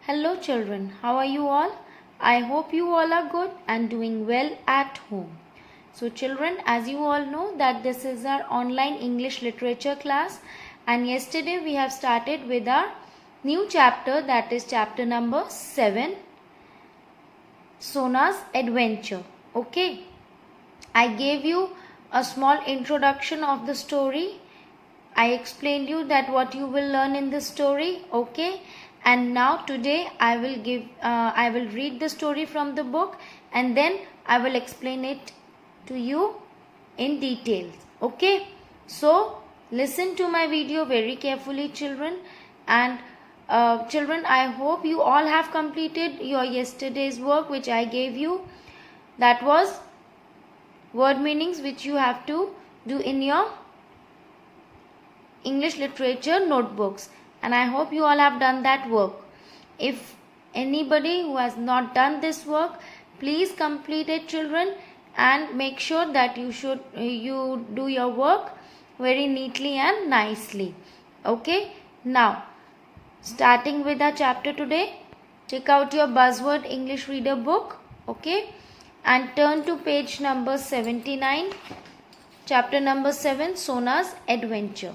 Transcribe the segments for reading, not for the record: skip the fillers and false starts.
Hello children, how are you all? I hope you all are good and doing well at home. So children, as you all know that this is our online English literature class, and yesterday we have started with our new chapter, that is chapter number 7, Sona's Adventure. Okay, I gave you a small introduction of the story. I explained you that what you will learn in this story. Okay, and now today I will read the story from the book, and then I will explain it to you in details. Okay, so listen to my video very carefully children, and children, I hope you all have completed your yesterday's work which I gave you. That was word meanings which you have to do in your English literature notebooks, and I hope you all have done that work. If anybody who has not done this work, please complete it children, and make sure that you do your work very neatly and nicely. Okay, now starting with our chapter today, take out your buzzword English reader book, okay, and turn to page number 79, chapter number 7, Sona's Adventure.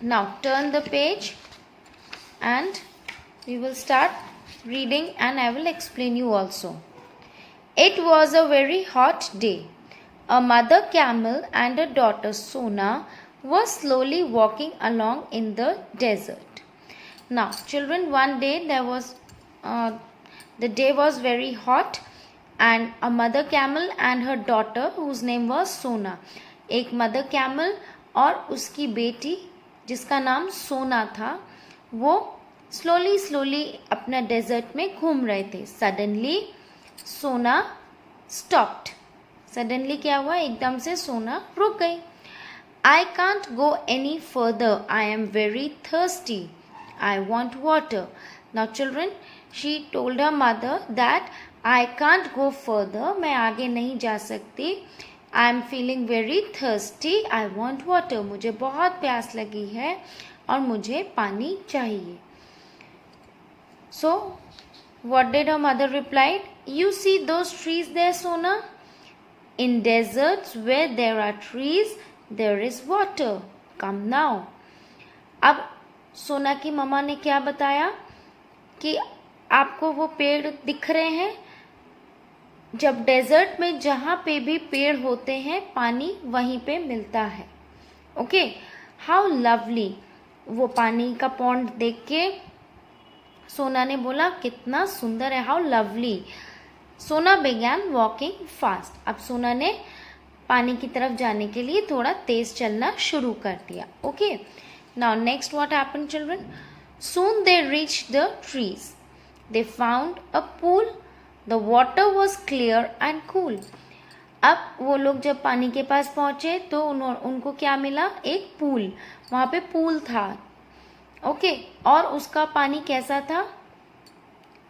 Now turn the page and we will start reading, and I will explain you also. It was a very hot day. A mother camel and a daughter Sona were slowly walking along in the desert. Now children, one day the day was very hot, and a mother camel and her daughter whose name was Sona, एक mother camel और उसकी बेटी जिसका नाम सोना था, वो slowly अपना डेजर्ट में घूम रहे थे. सडनली सोना स्टॉप्ड. सडनली क्या हुआ, एकदम से सोना रुक गई. I can't go any further, I am very thirsty, I want water. Now children, she told her mother that I can't go further, मैं आगे नहीं जा सकती. I am feeling very thirsty, I want water, मुझे बहुत प्यास लगी है और मुझे पानी चाहिए. सो what did her mother replied? You see those trees there, Sona? In deserts where there are trees, there is water. Come now. अब सोना की मम्मा ने क्या बताया कि आपको वो पेड़ दिख रहे हैं, जब डेजर्ट में जहाँ पे भी पेड़ होते हैं पानी वहीं पे मिलता है. Okay, how lovely. वो पानी का पॉन्ड देख के सोना ने बोला कितना सुंदर है, हाउ लवली. सोना बिगैन वॉकिंग फास्ट. अब सोना ने पानी की तरफ जाने के लिए थोड़ा तेज चलना शुरू कर दिया. Okay, now next what happened children. Soon they reach the trees. They found a pool. The water was clear and cool. अब वो लोग जब पानी के पास पहुंचे तो उनको क्या मिला, एक पूल. वहां पे पूल था. ओके, और उसका पानी कैसा था,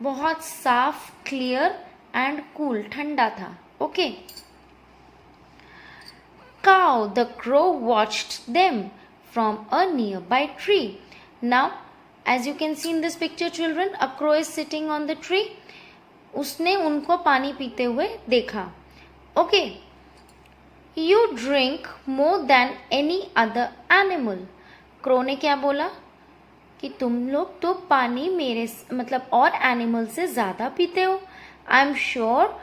बहुत साफ, क्लियर एंड कूल, ठंडा था. Okay, cow the crow watched them from a nearby tree. Now as you can see in this picture children, a crow is sitting on the tree. उसने उनको पानी पीते हुए देखा. Okay, you drink more than any other animal. Crow ने क्या बोला कि तुम लोग तो पानी मेरे मतलब और एनिमल से ज्यादा पीते हो. I am sure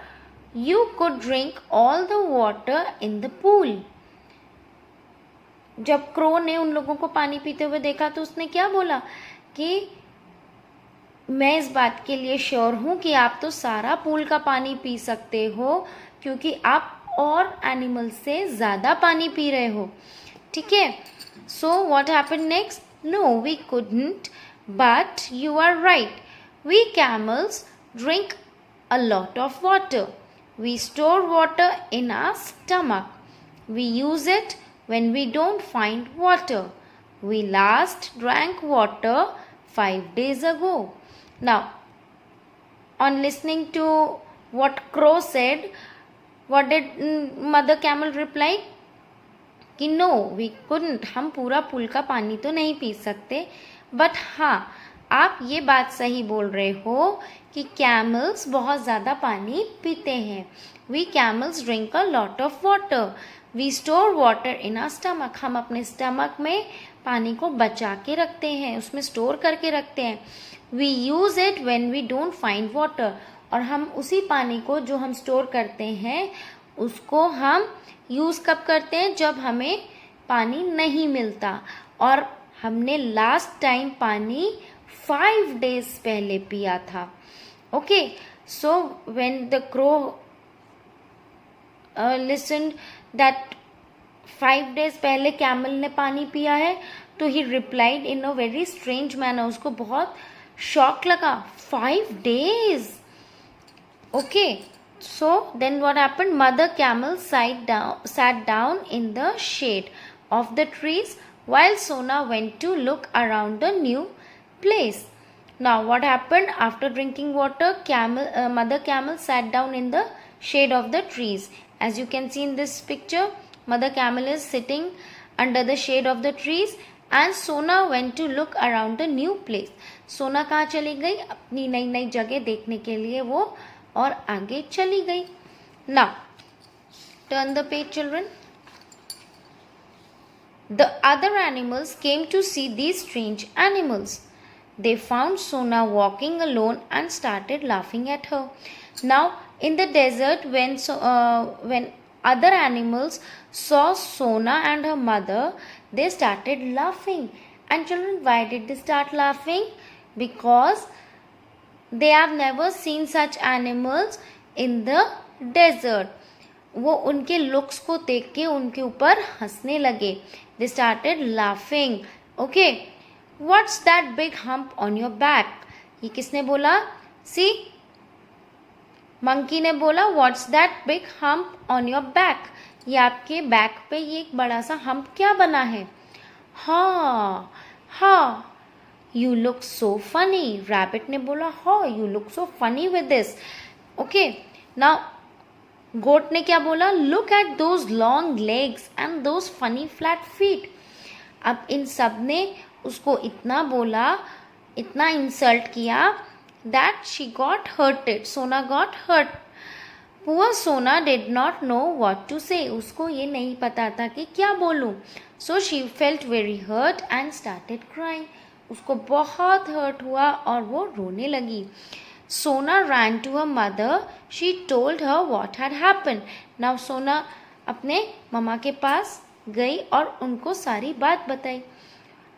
you could drink all the water in the pool. जब क्रो ने उन लोगों को पानी पीते हुए देखा तो उसने क्या बोला कि मैं इस बात के लिए श्योर हूं कि आप तो सारा पूल का पानी पी सकते हो, क्योंकि आप और एनिमल से ज्यादा पानी पी रहे हो. ठीक है, so what happened next. No, we couldn't, but you are right. We camels drink a lot of water. We store water in our stomach. We use it when we don't find water. We last drank water 5 days ago. Now, on listening to what Crow said, what did Mother Camel reply? कि no we couldn't, हम पूरा pool का पानी तो नहीं P सकते, but हाँ आप ये बात सही बोल रहे हो कि कैमल्स बहुत ज़्यादा पानी पीते हैं. We camels drink a lot of water. We store water in our stomach. हम अपने स्टमक में पानी को बचा के रखते हैं, उसमें स्टोर करके रखते हैं. We use it when we don't find water. और हम उसी पानी को जो हम स्टोर करते हैं उसको हम यूज़ कब करते हैं? जब हमें पानी नहीं मिलता. और हमने लास्ट टाइम पानी 5 days पहले पिया था. Okay, so when the crow listened that 5 days पहले कैमल ने पानी पिया है, तो ही replied in a very strange manner. उसको बहुत शॉक लगा. 5 days. Okay, so then what happened? Mother camel sat down in the shade of the trees while Sona went to look around the new place. Now what happened? After drinking water, mother camel sat down in the shade of the trees. As you can see in this picture, mother camel is sitting under the shade of the trees and Sona went to look around the new place. Sona कहाँ चली गई? अपनी नई नई जगह देखने के लिए वो और आगे चली गई. Now turn the page, children. The other animals came to see these strange animals. They found Sona walking alone and started laughing at her. Now in the desert, when other animals saw Sona and her mother, they started laughing. And children, why did they start laughing? Because they have never seen such animals in the desert. वो उनके looks को देख के उनके ऊपर हंसने लगे. They started laughing. Okay, what's that big hump on your back? ये किसने बोला? See, मंकी ने बोला what's that big hump on your back? ये आपके बैक पे ये एक बड़ा सा हम्प क्या बना है? हाँ हाँ, You look so funny. Rabbit ने बोला, Oh, you look so funny with this. Okay, now goat ने क्या बोला? Look at those long legs and those funny flat feet. अब इन सब ने उसको इतना बोला, इतना इंसल्ट किया that she got hurted. Sona got hurt. Poor Sona did not know what to say. उसको ये नहीं पता था कि क्या बोलूं. So she felt very hurt and started crying. उसको बहुत हर्ट हुआ और वो रोने लगी. Sona ran to her mother. She told her what had happened. Now Sona अपने मम्मा के पास गई और उनको सारी बात बताई.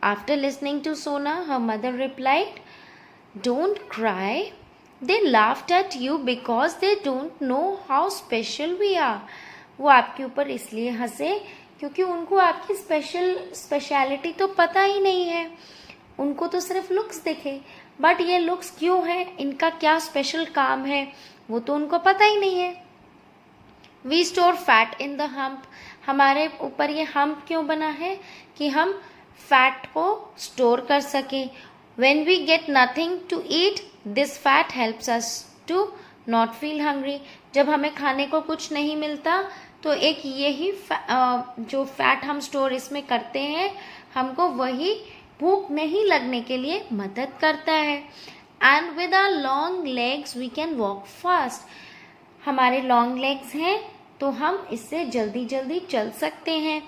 After listening to Sona, her mother replied, Don't cry. They laughed at you because they don't know how special we are. वो आपके ऊपर इसलिए हंसे क्योंकि उनको आपकी स्पेशलिटी तो पता ही नहीं है. उनको तो सिर्फ लुक्स दिखे, बट ये लुक्स क्यों है, इनका क्या स्पेशल काम है, वो तो उनको पता ही नहीं है. We store fat in the hump. हमारे ऊपर ये हम्प क्यों बना है? कि हम फैट को स्टोर कर सके. When we get nothing to eat, this fat helps us to not feel hungry. जब हमें खाने को कुछ नहीं मिलता तो एक यही जो फैट हम स्टोर इसमें करते हैं, हमको वही भूख नहीं लगने के लिए मदद करता है. And with our long legs we can walk fast. हमारे लॉन्ग लेग्स हैं तो हम इससे जल्दी जल्दी चल सकते हैं.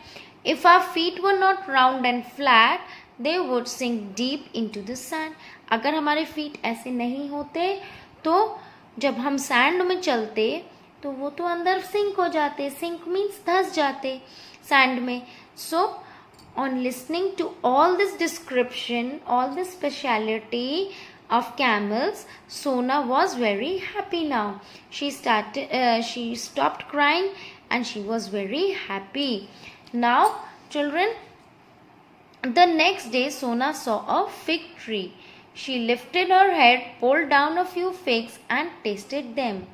If our feet were not round and flat, they would sink deep into the sand. अगर हमारे फीट ऐसे नहीं होते तो जब हम सैंड में चलते तो वो तो अंदर सिंक हो जाते. सिंक मीन्स धंस जाते सैंड में. So on listening to all this description, all this speciality of camels, Sona was very happy now. She stopped crying and she was very happy. Now, children, the next day Sona saw a fig tree. She lifted her head, pulled down a few figs and tasted them.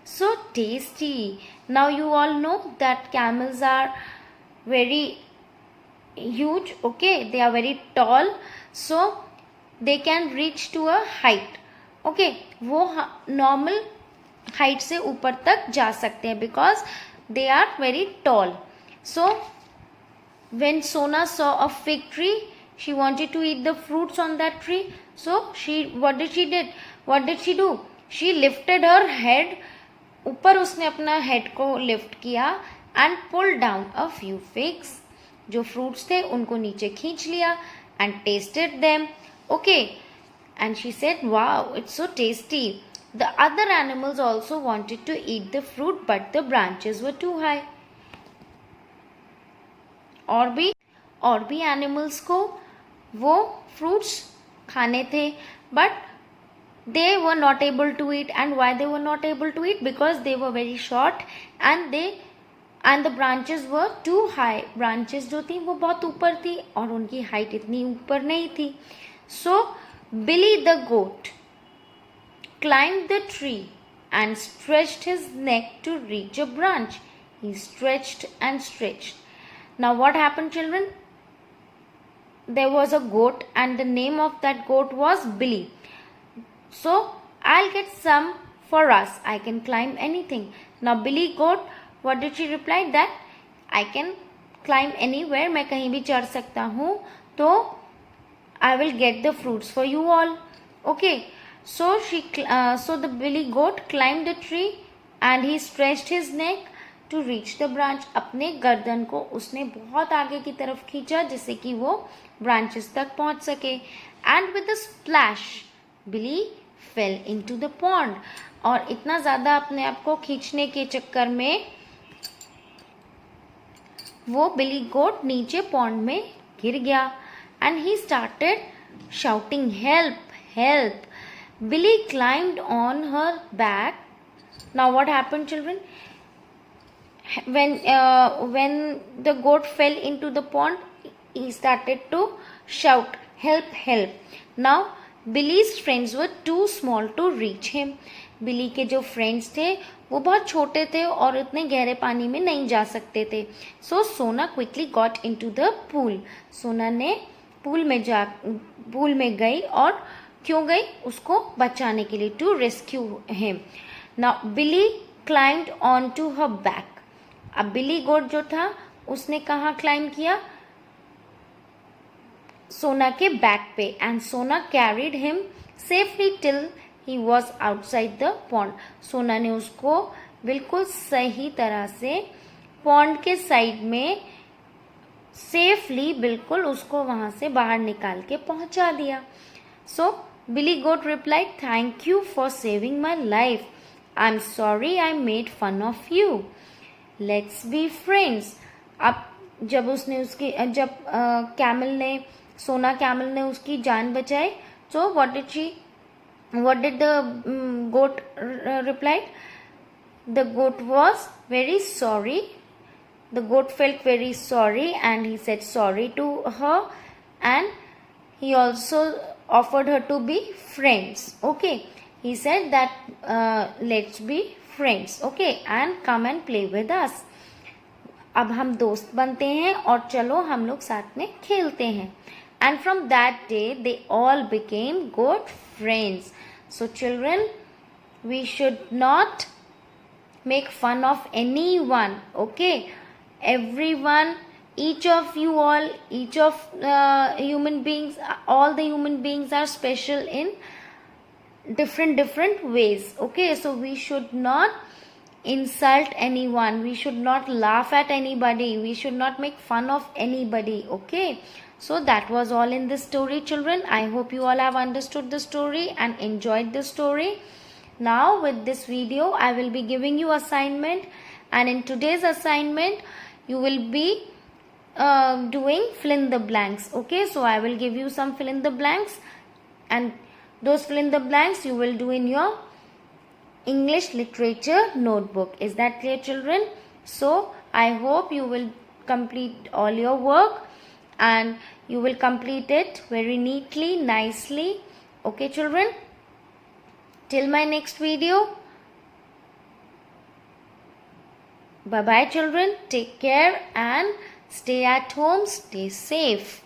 So tasty. Now you all know that camels are very huge. Okay, they are very tall, so they can reach to a height. Okay, वो normal height से ऊपर तक जा सकते हैं because they are very tall. So when Sona saw a fig tree, She wanted to eat the fruits on that tree. So what did she do? She lifted her head. ऊपर उसने अपना head को lift किया and pull down a few figs. जो fruits थे उनको नीचे खींच लिया and tasted them. Okay, and she said wow it's so tasty. The other animals also wanted to eat the fruit but the branches were too high. और भी animals को वो फ्रूट्स खाने थे, but they were not able to eat. And why they were not able to eat? Because they were very short and the branches were too high. branches जो थी वो बहुत ऊपर थी और उनकी हाइट इतनी ऊपर नहीं थी. So Billy the goat climbed the tree and stretched his neck to reach a branch. He stretched and stretched. Now what happened, children? There was a goat and the name of that goat was Billy. So I'll get some for us. I can climb anything. Now Billy goat, what did she reply? That I can climb anywhere. मैं कहीं भी चढ़ सकता हूँ. तो I will get the fruits for you all. Okay. So the Billy goat climbed the tree and he stretched his neck to reach the branch. अपने गर्दन को उसने बहुत आगे की तरफ खींचा जिससे कि वो branches तक पहुंच सके. And with a splash Billy fell into the pond. और इतना ज़्यादा अपने आप को खींचने के चक्कर में वो बिली गोट नीचे पॉन्ड में गिर गया. And he started shouting help help. Billy climbed on her back. Now what happened children? when the goat fell into the pond, he started to shout help help. Now Billy's friends were too small to reach him. बिली के जो friends थे वो बहुत छोटे थे और इतने गहरे पानी में नहीं जा सकते थे. सो सोना quickly got into the pool. सोना ने पूल में गई. और क्यों गई? उसको बचाने के लिए, to rescue him. Now Billy climbed on to her back. अब बिली गोट जो था उसने कहाँ क्लाइम किया? सोना के बैक पे. एंड सोना carried him safely till he was outside the pond. सोना ने उसको बिल्कुल सही तरह से पॉन्ड के साइड में सेफली बिल्कुल उसको वहां से बाहर निकाल के पहुंचा दिया. So Billy goat replied thank you for saving my life. I am sorry I made fun of you. Let's be friends. अब जब सोना कैमल ने उसकी जान बचाई. सो what did the goat replied? The goat was very sorry. The goat felt very sorry and he said sorry to her, and he also offered her to be friends. Okay, he said that let's be friends, okay, and come and play with us. अब हम दोस्त बनते हैं और चलो हम लोग साथ में खेलते हैं. And from that day they all became good friends. So children, we should not make fun of anyone, okay? Everyone, each of you all, each of human beings, all the human beings are special in different ways, okay? So we should not insult anyone, we should not laugh at anybody, we should not make fun of anybody, okay? So that was all in this story, children. I hope you all have understood the story and enjoyed the story. Now with this video I will be giving you assignment, and in today's assignment you will be doing fill in the blanks, okay? So I will give you some fill in the blanks, and those fill in the blanks you will do in your English literature notebook. Is that clear, children? So I hope you will complete all your work and you will complete it very neatly, nicely, okay children? Till my next video, bye bye children. Take care and stay at home, stay safe.